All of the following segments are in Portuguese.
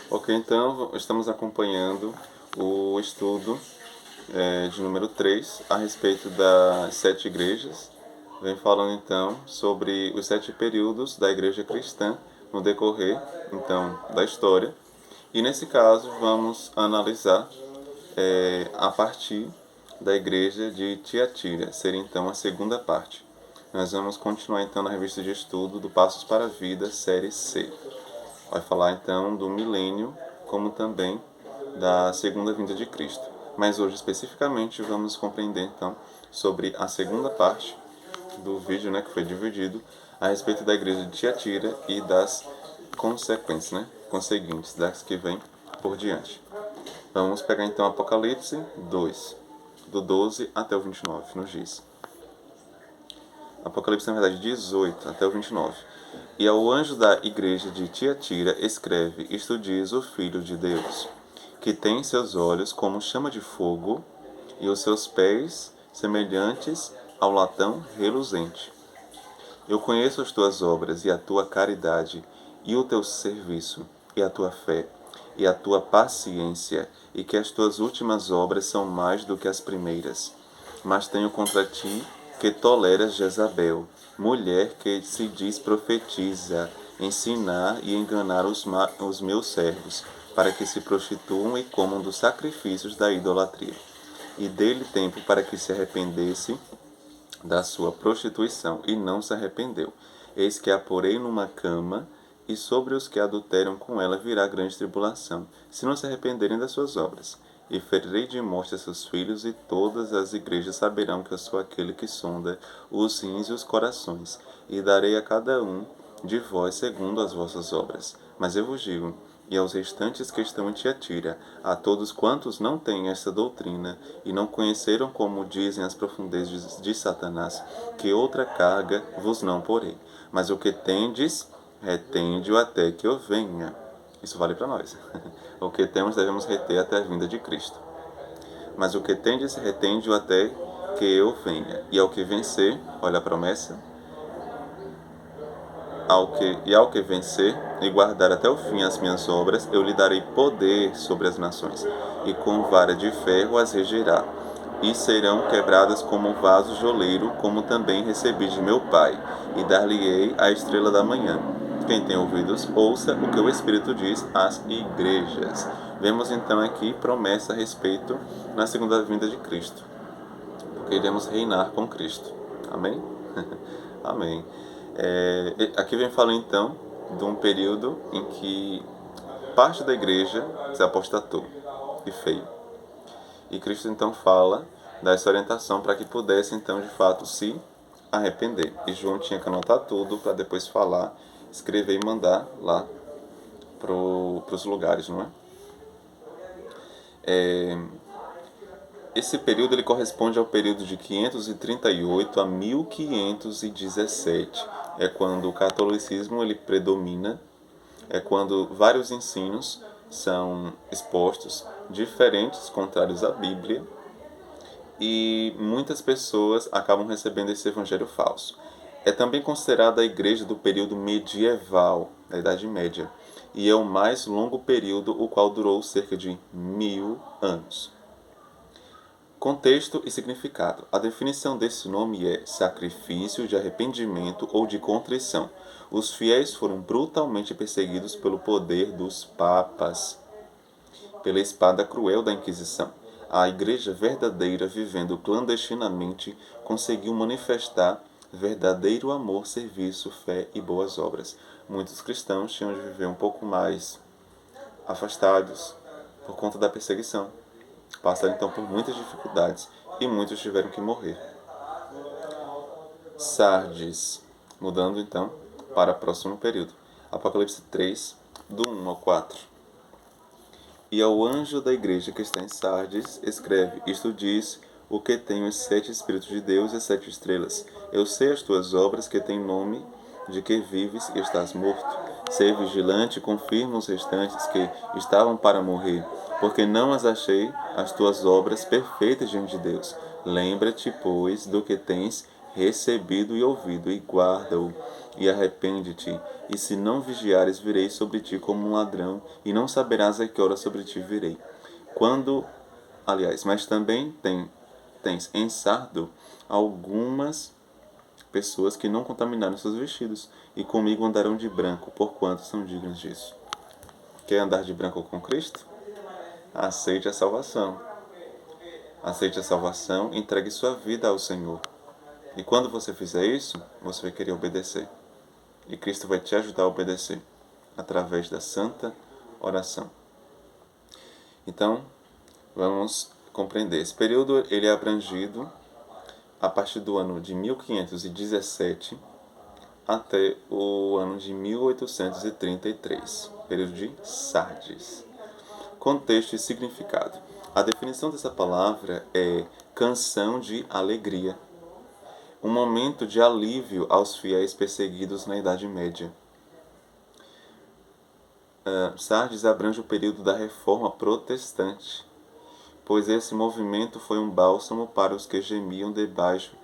Ok, então estamos acompanhando o estudo de número 3 a respeito das 7 igrejas. Vem falando então sobre os 7 períodos da igreja cristã no decorrer então da história. E nesse caso vamos analisar a partir da igreja de Tiatira, seria então a segunda parte. Nós vamos continuar então na revista de estudo do Passos para a Vida, série C. Vai falar então do milênio, como também da segunda vinda de Cristo. Mas hoje especificamente vamos compreender então sobre a segunda parte do vídeo, que foi dividido a respeito da igreja de Tiatira e das consequências, conseguintes, das que vêm por diante. Vamos pegar então Apocalipse 2, do 12 até o 29, nos diz. Apocalipse, na verdade, 18 até o 29. E ao anjo da igreja de Tiatira escreve: Isto diz o Filho de Deus, que tem seus olhos como chama de fogo e os seus pés semelhantes ao latão reluzente. Eu conheço as tuas obras e a tua caridade e o teu serviço e a tua fé e a tua paciência, e que as tuas últimas obras são mais do que as primeiras. Mas tenho contra ti que toleras Jezabel, mulher que se diz profetiza, ensinar e enganar os meus servos, para que se prostituam e comam dos sacrifícios da idolatria. E dê-lhe tempo para que se arrependesse da sua prostituição, e não se arrependeu. Eis que a porei numa cama, e sobre os que adulteram com ela virá grande tribulação, se não se arrependerem das suas obras. E ferirei de morte a seus filhos, e todas as igrejas saberão que eu sou aquele que sonda os rins e os corações, e darei a cada um de vós segundo as vossas obras. Mas eu vos digo, e aos restantes que estão em Tiatira, a todos quantos não têm esta doutrina, e não conheceram como dizem as profundezas de Satanás, que outra carga vos não porei. Mas o que tendes, retende-o até que eu venha. Isso vale para nós. O que temos devemos reter até a vinda de Cristo. Mas o que tendes, retende-o até que eu venha. E ao que vencer, olha a promessa, ao que vencer e guardar até o fim as minhas obras, eu lhe darei poder sobre as nações, e com vara de ferro as regirá, e serão quebradas como um vaso de oleiro, como também recebi de meu Pai, e dar-lhe-ei a estrela da manhã. Quem tem ouvidos, ouça o que o Espírito diz às igrejas. Vemos então aqui promessa a respeito na segunda vinda de Cristo, porque iremos reinar com Cristo. Amém? Amém. Aqui vem falando então de um período em que parte da igreja se apostatou, e feio. E Cristo então fala dessa orientação para que pudesse então de fato se arrepender. E João tinha que anotar tudo para depois falar, escrever e mandar lá para os lugares, não é? Esse período ele corresponde ao período de 538 a 1517. É quando o catolicismo ele predomina, é quando vários ensinos são expostos, diferentes, contrários à Bíblia, e muitas pessoas acabam recebendo esse evangelho falso. É também considerada a igreja do período medieval, da Idade Média, e é o mais longo período, o qual durou cerca de 1000 anos. Contexto e significado. A definição desse nome é sacrifício de arrependimento ou de contrição. Os fiéis foram brutalmente perseguidos pelo poder dos papas, pela espada cruel da Inquisição. A igreja verdadeira, vivendo clandestinamente, conseguiu manifestar verdadeiro amor, serviço, fé e boas obras. Muitos cristãos tinham de viver um pouco mais afastados por conta da perseguição. Passaram então por muitas dificuldades e muitos tiveram que morrer. Sardes, mudando então para o próximo período. Apocalipse 3, do 1 ao 4. E ao anjo da igreja que está em Sardes, escreve: Isto diz o que tem os 7 Espíritos de Deus e as 7 estrelas. Eu sei as tuas obras, que têm nome de que vives e estás morto. Ser vigilante, confirma os restantes que estavam para morrer, porque não as achei as tuas obras perfeitas diante de Deus. Lembra-te, pois, do que tens, recebido e ouvido, e guarda-o, e arrepende-te. E se não vigiares, virei sobre ti como um ladrão, e não saberás a que hora sobre ti virei. Mas também tens em Sardo algumas pessoas que não contaminaram seus vestidos, e comigo andarão de branco, porquanto são dignos disso. Quer andar de branco com Cristo? Aceite a salvação. Aceite a salvação, entregue sua vida ao Senhor. E quando você fizer isso, você vai querer obedecer. E Cristo vai te ajudar a obedecer através da santa oração. Então, vamos compreender. Esse período ele é abrangido a partir do ano de 1517 até o ano de 1833, período de Sardes. Contexto e significado. A definição dessa palavra é canção de alegria, um momento de alívio aos fiéis perseguidos na Idade Média. Sardes abrange o período da Reforma Protestante, pois esse movimento foi um bálsamo para os que gemiam debaixo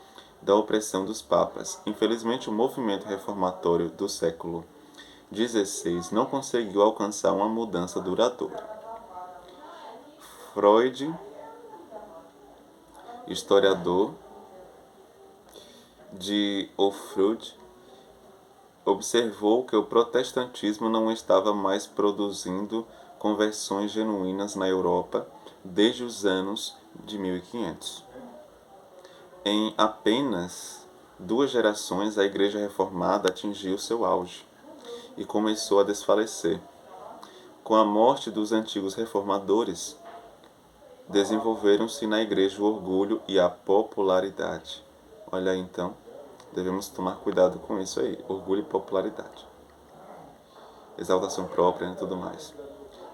da opressão dos papas. Infelizmente, o movimento reformatório do século XVI não conseguiu alcançar uma mudança duradoura. Freud, historiador de Ofrud, observou que o protestantismo não estava mais produzindo conversões genuínas na Europa desde os anos de 1500. Em apenas 2 gerações, a Igreja Reformada atingiu seu auge e começou a desfalecer. Com a morte dos antigos reformadores, desenvolveram-se na Igreja o orgulho e a popularidade. Olha aí, então, devemos tomar cuidado com isso aí, orgulho e popularidade. Exaltação própria e tudo mais.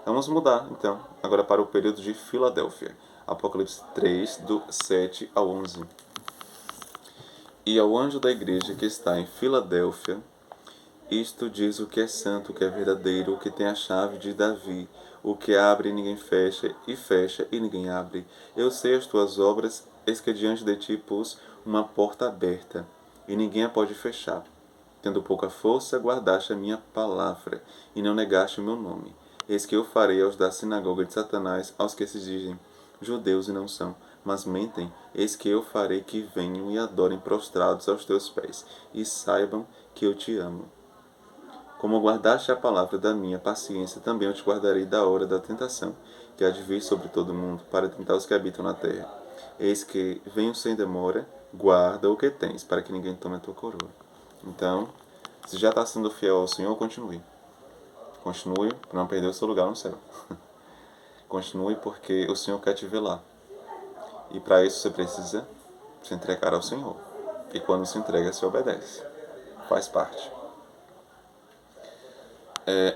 Vamos mudar, então, agora para o período de Filadélfia. Apocalipse 3, do 7 ao 11. E ao anjo da igreja que está em Filadélfia, isto diz o que é santo, o que é verdadeiro, o que tem a chave de Davi, o que abre e ninguém fecha, e fecha e ninguém abre. Eu sei as tuas obras, eis que diante de ti pus uma porta aberta, e ninguém a pode fechar. Tendo pouca força, guardaste a minha palavra, e não negaste o meu nome. Eis que eu farei aos da sinagoga de Satanás, aos que se dizem judeus e não são, mas mentem, eis que eu farei que venham e adorem prostrados aos teus pés, e saibam que eu te amo. Como guardaste a palavra da minha paciência, também eu te guardarei da hora da tentação, que há de vir sobre todo mundo, para tentar os que habitam na terra. Eis que venho sem demora, guarda o que tens, para que ninguém tome a tua coroa. Então, se já está sendo fiel ao Senhor, continue. Continue para não perder o seu lugar no céu. Continue porque o Senhor quer te ver lá. E para isso você precisa se entregar ao Senhor. E quando se entrega, se obedece. Faz parte.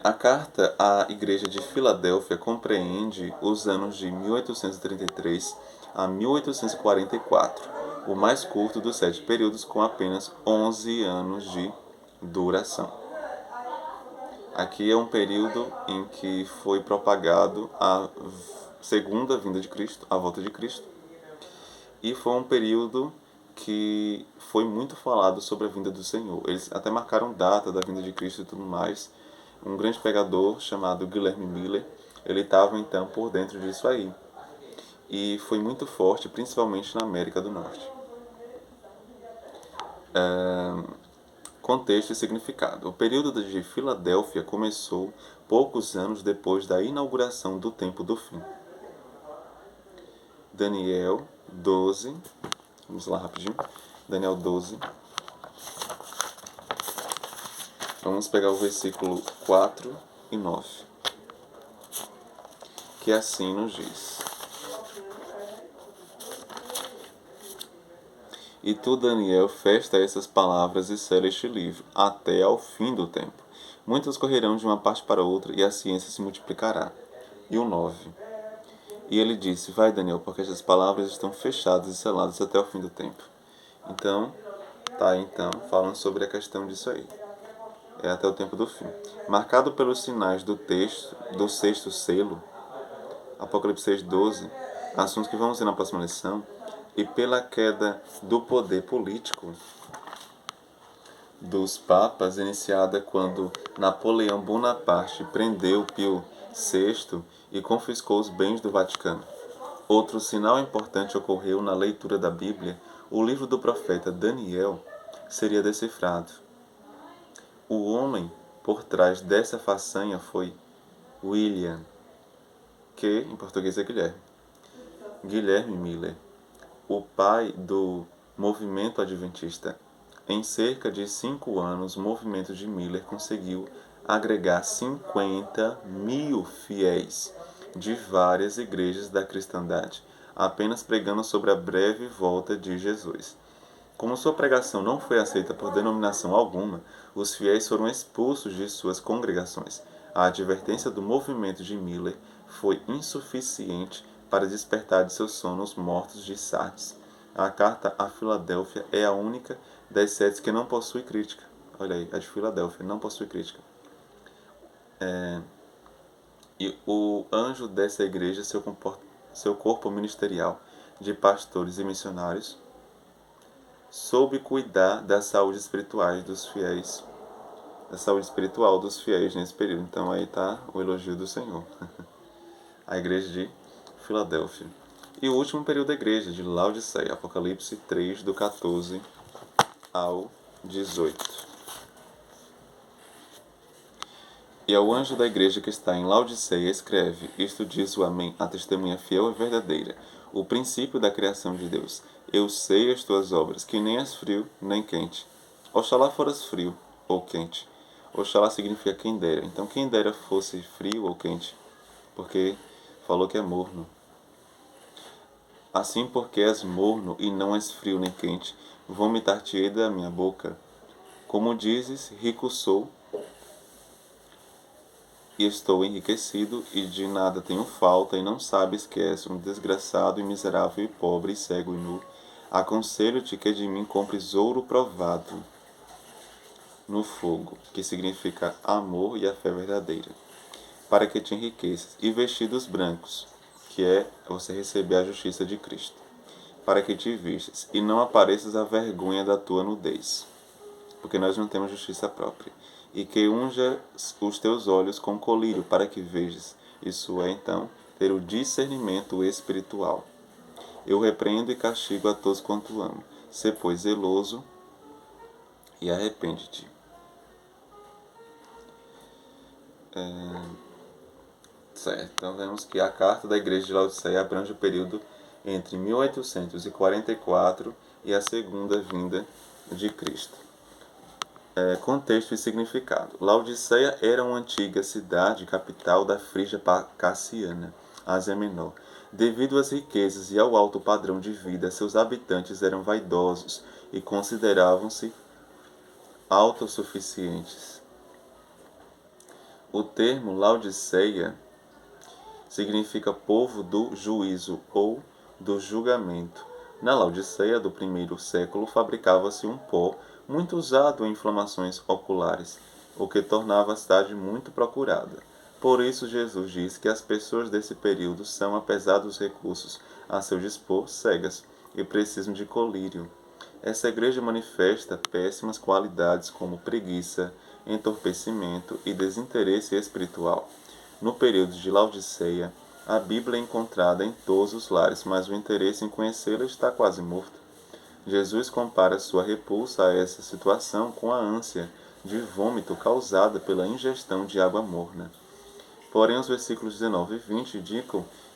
A carta à Igreja de Filadélfia compreende os anos de 1833 a 1844, o mais curto dos 7 períodos, com apenas 11 anos de duração. Aqui é um período em que foi propagado a segunda vinda de Cristo, a volta de Cristo, e foi um período que foi muito falado sobre a vinda do Senhor. Eles até marcaram data da vinda de Cristo e tudo mais. Um grande pregador chamado Guilherme Miller, ele estava então por dentro disso aí. E foi muito forte, principalmente na América do Norte. Contexto e significado. O período de Filadélfia começou poucos anos depois da inauguração do Tempo do Fim. Daniel 12, vamos lá rapidinho. Daniel 12. Vamos pegar o versículo 4 e 9, que assim nos diz: E tu, Daniel, festa essas palavras e sela este livro, até ao fim do tempo. Muitos correrão de uma parte para outra, e a ciência se multiplicará. E o 9. E ele disse: Vai, Daniel, porque estas palavras estão fechadas e seladas até o fim do tempo. Então, falando sobre a questão disso aí. É até o tempo do fim. Marcado pelos sinais do texto, do sexto selo, Apocalipse 6:12, assuntos que vamos ver na próxima lição, e pela queda do poder político dos papas, iniciada quando Napoleão Bonaparte prendeu Pio VI e confiscou os bens do Vaticano. Outro sinal importante ocorreu na leitura da Bíblia. O livro do profeta Daniel seria decifrado. O homem por trás dessa façanha foi William, que em português é Guilherme Miller, o pai do movimento adventista. Em cerca de 5 anos, o movimento de Miller conseguiu agregar 50.000 fiéis de várias igrejas da cristandade, apenas pregando sobre a breve volta de Jesus. Como sua pregação não foi aceita por denominação alguma, os fiéis foram expulsos de suas congregações. A advertência do movimento de Miller foi insuficiente para despertar de seus sonos mortos de Sardes. A carta a Filadélfia é a única das 7 que não possui crítica. Olha aí, a de Filadélfia não possui crítica. E o anjo dessa igreja, seu corpo ministerial de pastores e missionários, soube cuidar da saúde espiritual dos fiéis, nesse período. Então aí está o elogio do Senhor. A igreja de Filadélfia. E o último período da igreja, de Laodiceia, Apocalipse 3, do 14 ao 18. E ao anjo da igreja que está em Laodiceia escreve: Isto diz o Amém, a testemunha fiel e verdadeira, o princípio da criação de Deus. Eu sei as tuas obras, que nem és frio nem quente. Oxalá foras frio ou quente. Oxalá significa quem dera. Então quem dera fosse frio ou quente, porque falou que é morno. Assim, porque és morno e não és frio nem quente, vomitar-te-ei da minha boca. Como dizes, rico sou e estou enriquecido, e de nada tenho falta, e não sabes que és um desgraçado e miserável e pobre, e cego e nu. Aconselho-te que de mim compres ouro provado no fogo, que significa amor e a fé verdadeira, para que te enriqueças, e vestidos brancos, que é você receber a justiça de Cristo, para que te vistas, e não apareças a vergonha da tua nudez, porque nós não temos justiça própria, e que unja os teus olhos com colírio, para que vejas. Isso é, então, ter o discernimento espiritual. Eu repreendo e castigo a todos quanto amo. Sê, pois, zeloso e arrepende-te. Certo, então vemos que a carta da igreja de Laodiceia abrange o período entre 1844 e a segunda vinda de Cristo. Contexto e significado. Laodiceia era uma antiga cidade capital da Frígia Cassiana, Ásia Menor. Devido às riquezas e ao alto padrão de vida, seus habitantes eram vaidosos e consideravam-se autossuficientes. O termo Laodiceia significa povo do juízo ou do julgamento. Na Laodiceia do primeiro século fabricava-se um pó muito usado em inflamações oculares, o que tornava a cidade muito procurada. Por isso Jesus diz que as pessoas desse período são, apesar dos recursos a seu dispor, cegas e precisam de colírio. Essa igreja manifesta péssimas qualidades como preguiça, entorpecimento e desinteresse espiritual. No período de Laodiceia, a Bíblia é encontrada em todos os lares, mas o interesse em conhecê-la está quase morto. Jesus compara sua repulsa a essa situação com a ânsia de vômito causada pela ingestão de água morna. Porém, os versículos 19 e 20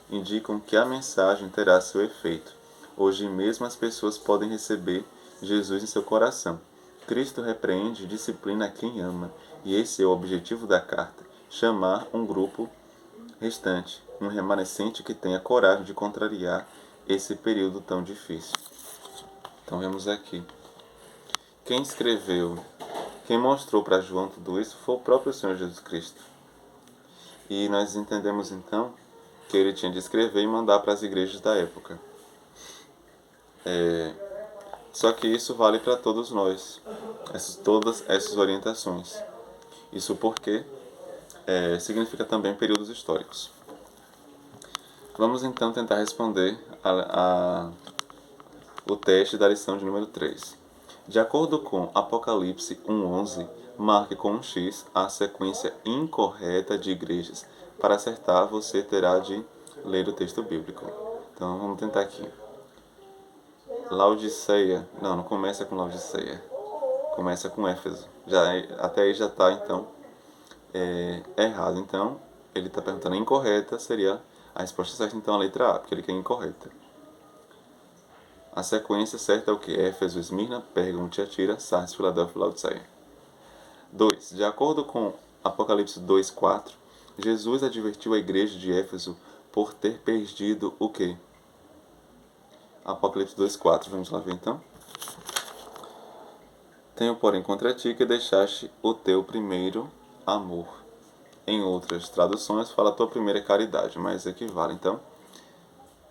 indicam que a mensagem terá seu efeito. Hoje mesmo as pessoas podem receber Jesus em seu coração. Cristo repreende e disciplina a quem ama, e esse é o objetivo da carta: chamar um grupo restante, um remanescente que tenha coragem de contrariar esse período tão difícil. Então vemos aqui. Quem escreveu, quem mostrou para João tudo isso foi o próprio Senhor Jesus Cristo. E nós entendemos então que ele tinha de escrever e mandar para as igrejas da época. Só que isso vale para todos nós, todas essas orientações. Isso porque significa também períodos históricos. Vamos então tentar responder o teste da lição de número 3. De acordo com Apocalipse 1:11, marque com um X a sequência incorreta de igrejas. Para acertar, você terá de ler o texto bíblico. Então, vamos tentar aqui. Laodiceia. Não começa com Laodiceia. Começa com Éfeso. Até aí já está, então, errado. Então, ele está perguntando incorreta, seria a resposta certa, então, a letra A, porque ele quer incorreta. A sequência certa é o que? Éfeso, Esmirna, Pérgamo, Tiatira, Sardes, Filadélfia e Laodiceia. 2. De acordo com Apocalipse 2:4, Jesus advertiu a igreja de Éfeso por ter perdido o quê? Apocalipse 2:4. Vamos lá ver então. Tenho, porém, contra ti que deixaste o teu primeiro amor. Em outras traduções, fala a tua primeira caridade, mas equivale. Então,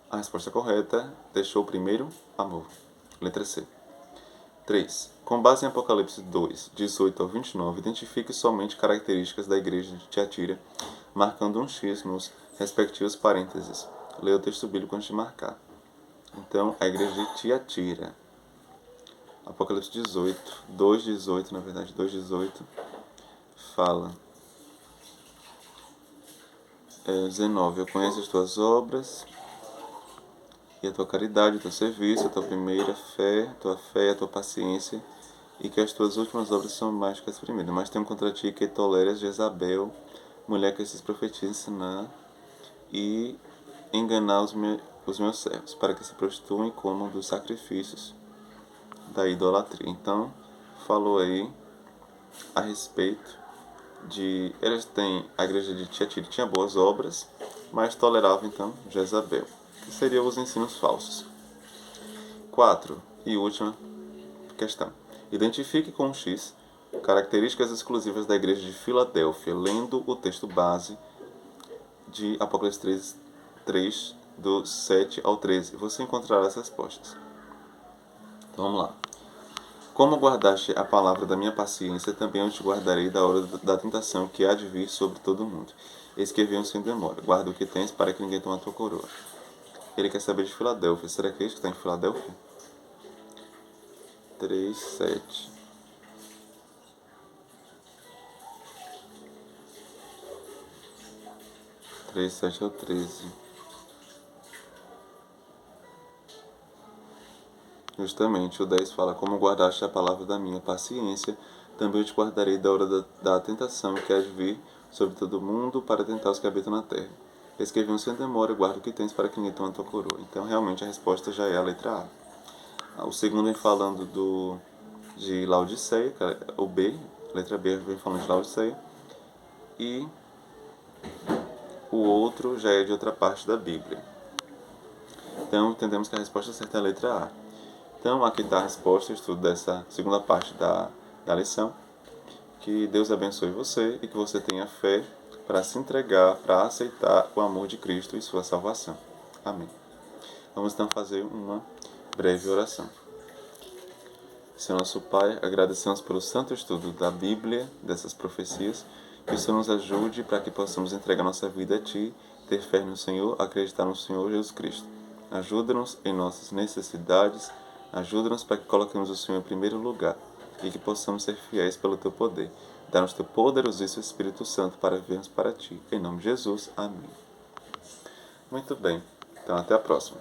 a resposta correta, deixou o primeiro amor. Letra C. 3. Com base em Apocalipse 2:18 ao 29, identifique somente características da igreja de Tiatira, marcando um X nos respectivos parênteses. Leia o texto bíblico antes de marcar. Então, a igreja de Tiatira. Apocalipse 2:18, na verdade, 2:18, fala. 19. Eu conheço as tuas obras e a tua caridade, o teu serviço, a tua primeira fé, e a tua paciência, e que as tuas últimas obras são mais que as primeiras. Mas tenho contra ti que toleras Jezabel, mulher que esses profetiza ensinar e enganar os meus servos, para que se prostituem e comam dos sacrifícios da idolatria. Então, falou aí a respeito de... A igreja de Tiatira tinha boas obras, mas tolerava então Jezabel, que seriam os ensinos falsos. 4. E última questão. Identifique com um X características exclusivas da igreja de Filadélfia, lendo o texto base de Apocalipse 3, do 7 ao 13. Você encontrará as respostas. Então vamos lá. Como guardaste a palavra da minha paciência, também eu te guardarei da hora da tentação que há de vir sobre todo o mundo. Eis que venho sem demora. Guarda o que tens para que ninguém tome a tua coroa. Ele quer saber de Filadélfia. Será que é isso que está em Filadélfia? 3, 7. Três, 7 ao 13. Justamente, o 10 fala: como guardaste a palavra da minha paciência, também eu te guardarei da hora da tentação que há de vir sobre todo o mundo para tentar os que habitam na terra. Eis que venho sem demora, guarda o que tens para que ninguém tome a tua coroa. Então, realmente, a resposta já é a letra A. O segundo vem falando de Laodiceia, o B, a letra B vem falando de Laodiceia, e o outro já é de outra parte da Bíblia. Então, entendemos que a resposta certa é a letra A. Então, aqui está a resposta, estudo dessa segunda parte da lição. Que Deus abençoe você e que você tenha fé para se entregar, para aceitar o amor de Cristo e sua salvação. Amém. Vamos então fazer uma breve oração. Senhor nosso Pai, agradecemos pelo santo estudo da Bíblia, dessas profecias, que o Senhor nos ajude para que possamos entregar nossa vida a Ti, ter fé no Senhor, acreditar no Senhor Jesus Cristo. Ajuda-nos em nossas necessidades, ajuda-nos para que coloquemos o Senhor em primeiro lugar e que possamos ser fiéis pelo Teu poder. Dá-nos Teu poderosíssimo Espírito Santo para vivermos para Ti. Em nome de Jesus. Amém. Muito bem. Então, até a próxima.